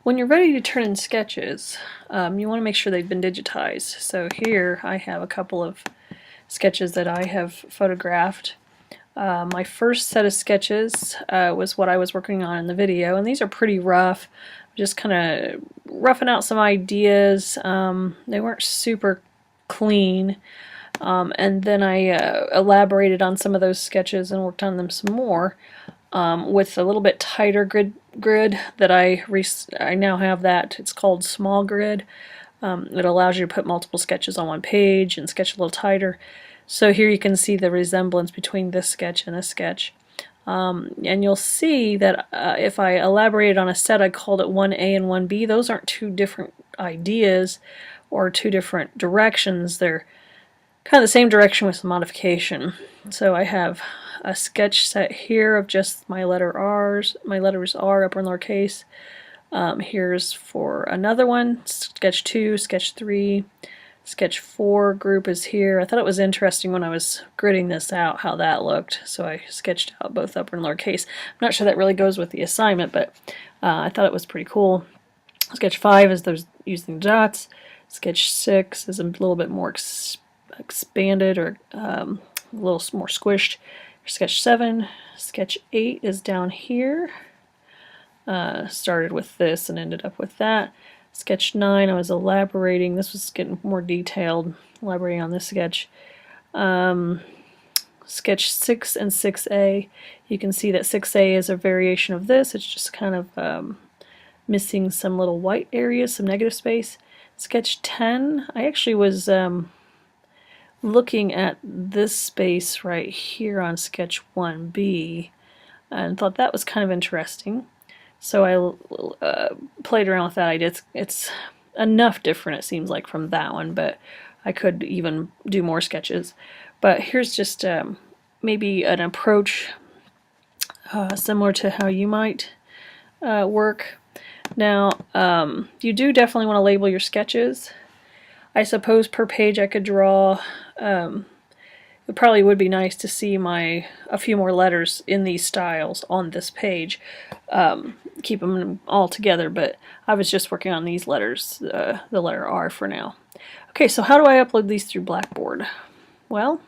When you're ready to turn in sketches, you want to make sure they've been digitized. So here I have a couple of sketches that I have photographed. My first set of sketches was what I was working on in the video, and these are pretty rough. Just kind of roughing out some ideas. They weren't super clean. And then I elaborated on some of those sketches and worked on them some more with a little bit tighter grid that I now have that. It's called small grid. It allows you to put multiple sketches on one page and sketch a little tighter. So here you can see the resemblance between this sketch and this sketch. And you'll see that if I elaborated on a set, I called it 1A and 1B. Those aren't two different ideas or two different directions. They're kind of the same direction with some modification. So I have a sketch set here of just my letters R, upper and lowercase. Here's for another one, sketch 2, sketch 3, sketch 4 group is here. I thought it was interesting when I was gridding this out how that looked, so I sketched out both upper and lowercase. I'm not sure that really goes with the assignment, but I thought it was pretty cool. Sketch 5 is those using dots. Sketch 6 is a little bit more expanded or a little more squished. Sketch 7, sketch 8 is down here. Started with this and ended up with that. Sketch 9 I was elaborating. This was getting more detailed, elaborating on this sketch. Sketch 6 and 6A, you can see that 6A is a variation of this. It's just kind of missing some little white areas, some negative space. Sketch 10, I actually was looking at this space right here on sketch 1B and thought that was kind of interesting. So I played around with that idea. It's enough different, it seems like, from that one, but I could even do more sketches. But here's just maybe an approach similar to how you might work. Now, you do definitely want to label your sketches. I suppose per page I could draw, it probably would be nice to see a few more letters in these styles on this page. Keep them all together, but I was just working on these letters, the letter R for now. Okay, so how do I upload these through Blackboard? Well,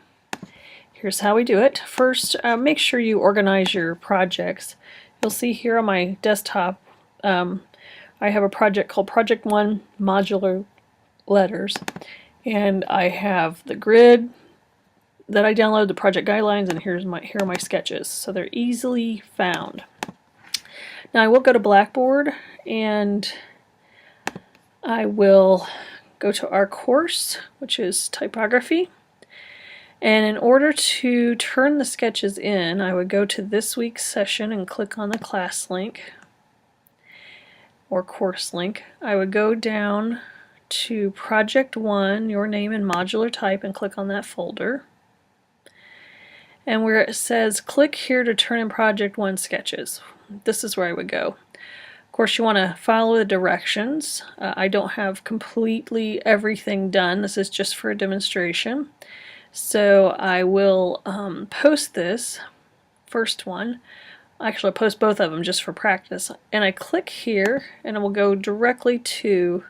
here's how we do it. First, make sure you organize your projects. You'll see here on my desktop, I have a project called Project 1 Modular Letters, and I have the grid that I downloaded, the project guidelines, and here are my sketches, so they're easily found. Now I will go to Blackboard and I will go to our course, which is typography, and in order to turn the sketches in, I would go to this week's session and click on the class link or course link. I would go down to Project 1, your name and modular type, and click on that folder. And where it says click here to turn in Project 1 sketches, this is where I would go. Of course, you want to follow the directions. I don't have completely everything done. This is just for a demonstration. So I will post this first one. Actually, I'll post both of them just for practice. And I click here and it will go directly to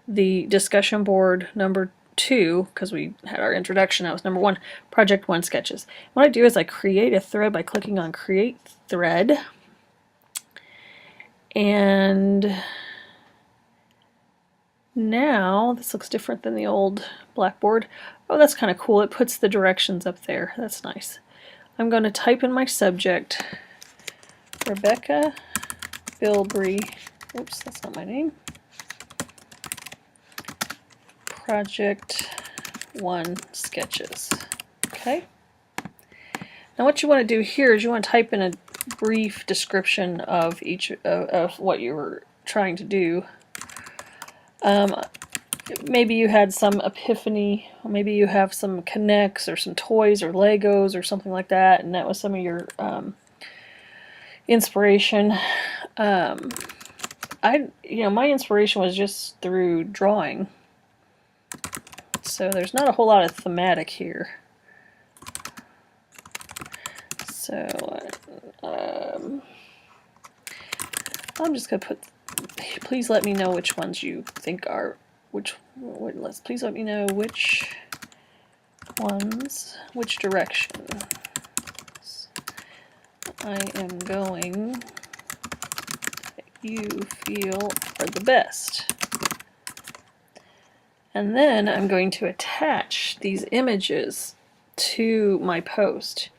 the discussion board number 2, because we had our introduction, that was number 1, Project 1 sketches. What I do is I create a thread by clicking on Create Thread, and now this looks different than the old Blackboard. Oh, that's kind of cool. It puts the directions up there. That's nice. I'm going to type in my subject, Rebecca Bilbrey. Oops, that's not my name. Project 1 sketches. Okay. Now what you want to do here is you want to type in a brief description of each of what you were trying to do. Maybe you had some epiphany, or maybe you have some connects or some toys or Legos or something like that, and that was some of your inspiration. My inspiration was just through drawing. So there's not a whole lot of thematic here. So I'm just going to put please let me know which ones you think are, please let me know which ones, which direction I am going that you feel are the best. And then I'm going to attach these images to my post.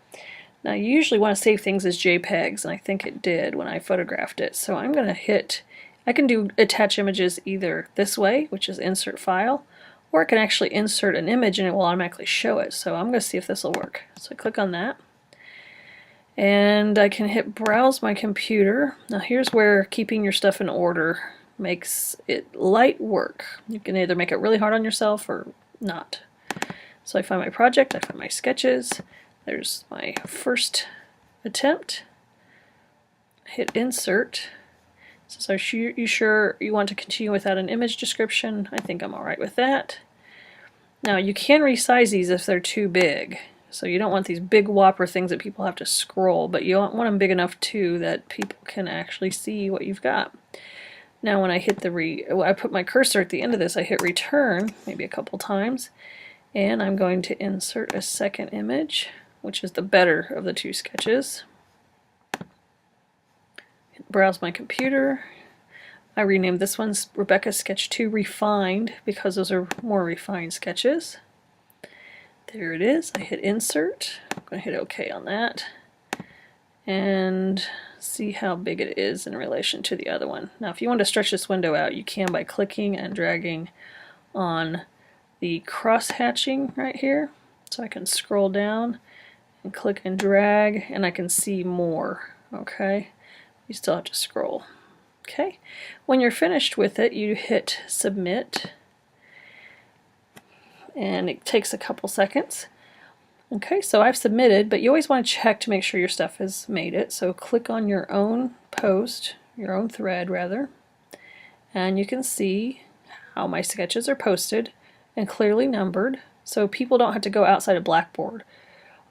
Now you usually want to save things as JPEGs, and I think it did when I photographed it. So I'm going to hit, I can do attach images either this way, which is insert file, or I can actually insert an image and it will automatically show it. So I'm going to see if this will work. So I click on that. And I can hit browse my computer. Now here's where keeping your stuff in order makes it light work. You can either make it really hard on yourself or not. So I find my project, I find my sketches, there's my first attempt, hit insert. So you sure you want to continue without an image description? I think I'm alright with that. Now you can resize these if they're too big. So you don't want these big whopper things that people have to scroll, but you want them big enough too that people can actually see what you've got. Now when I hit I put my cursor at the end of this, I hit return maybe a couple times, and I'm going to insert a second image, which is the better of the two sketches. Browse my computer. I renamed this one Rebecca Sketch 2 Refined because those are more refined sketches. There it is. I hit insert. I'm going to hit OK on that. And see how big it is in relation to the other one. Now if you want to stretch this window out, you can by clicking and dragging on the cross-hatching right here. So I can scroll down and click and drag, and I can see more. Okay, you still have to scroll. Okay, when you're finished with it, you hit submit, and it takes a couple seconds. Okay, so I've submitted, but you always want to check to make sure your stuff has made it. So click on your own post, your own thread rather, and you can see how my sketches are posted and clearly numbered, so people don't have to go outside of Blackboard.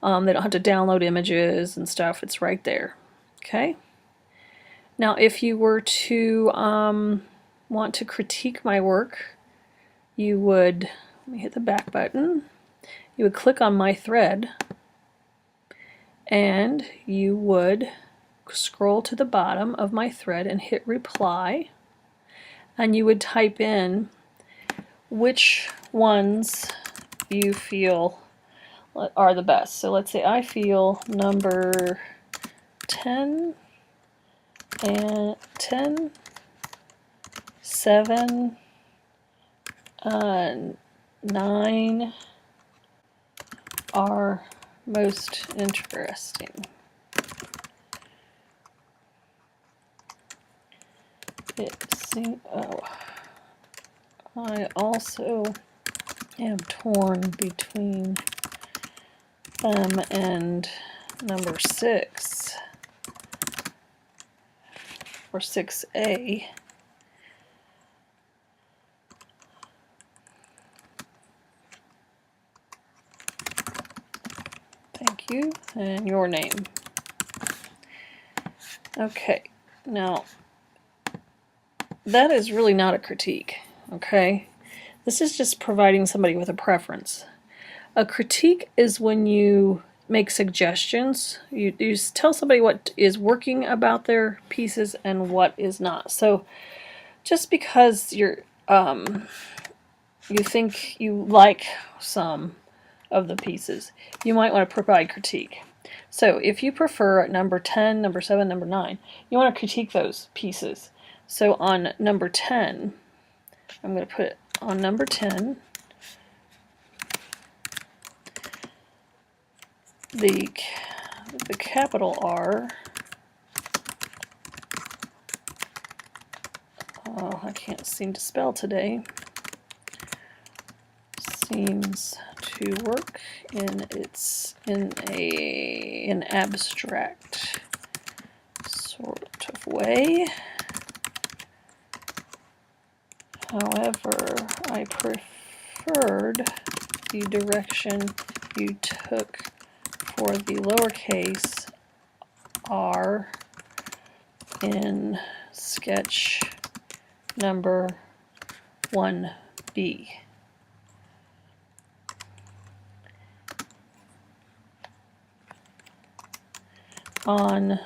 They don't have to download images and stuff. It's right there. Okay. Now if you were to want to critique my work, you would, let me hit the back button, you would click on my thread and you would scroll to the bottom of my thread and hit reply, and you would type in which ones you feel are the best. So let's say I feel number 10 and 10, 7, 9 are most interesting. I also am torn between them and number 6 or 6A. Thank you, and your name. Okay, now that is really not a critique, okay? This is just providing somebody with a preference. A critique is when you make suggestions. You tell somebody what is working about their pieces and what is not. So just because you think you like some of the pieces, you might want to provide critique. So if you prefer number 10, number 7, number 9, you want to critique those pieces. So on number 10, I'm going to put it on number 10, the capital R, oh, I can't seem to spell today, seems to work in an abstract sort of way. However, I preferred the direction you took for the lowercase r in sketch number 1B. On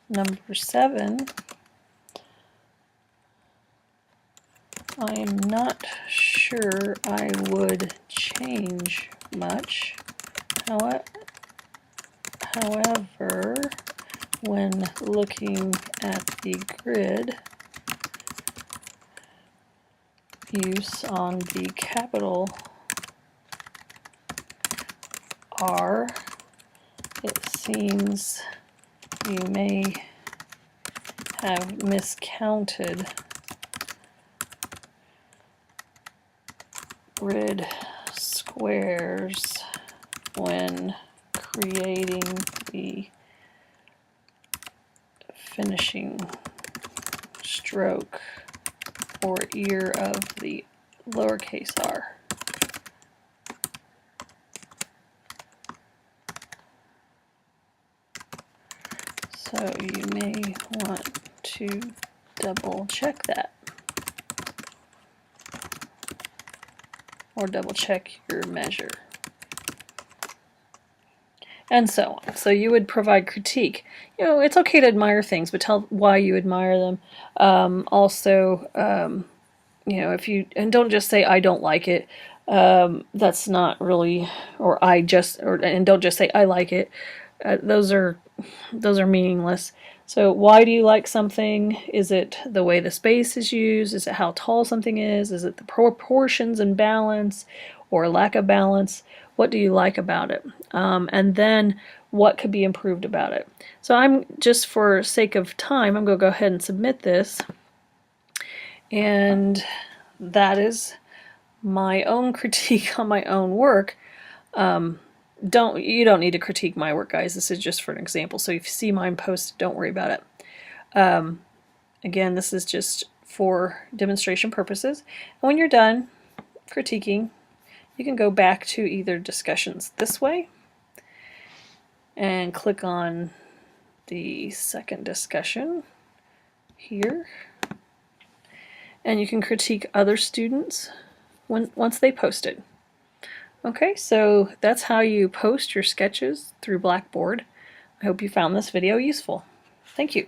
number 7, I am not sure I would change much. However, when looking at the grid, use on the capital R, it seems you may have miscounted grid squares when creating the finishing stroke or ear of the lowercase r. So you may want to double check that, or double check your measure, and so on. So you would provide critique. You know, it's okay to admire things, but tell why you admire them. You know, and don't just say I don't like it. That's not really, and don't just say I like it. Those are meaningless. So why do you like something? Is it the way the space is used? Is it how tall something is? Is it the proportions and balance or lack of balance? What do you like about it? And then what could be improved about it? So I'm just, for sake of time, I'm going to go ahead and submit this. And that is my own critique on my own work. You don't need to critique my work, guys. This is just for an example. So if you see mine posted, don't worry about it. Again, this is just for demonstration purposes. And when you're done critiquing, you can go back to either discussions this way and click on the second discussion here. And you can critique other students once they posted. Okay, so that's how you post your sketches through Blackboard. I hope you found this video useful. Thank you.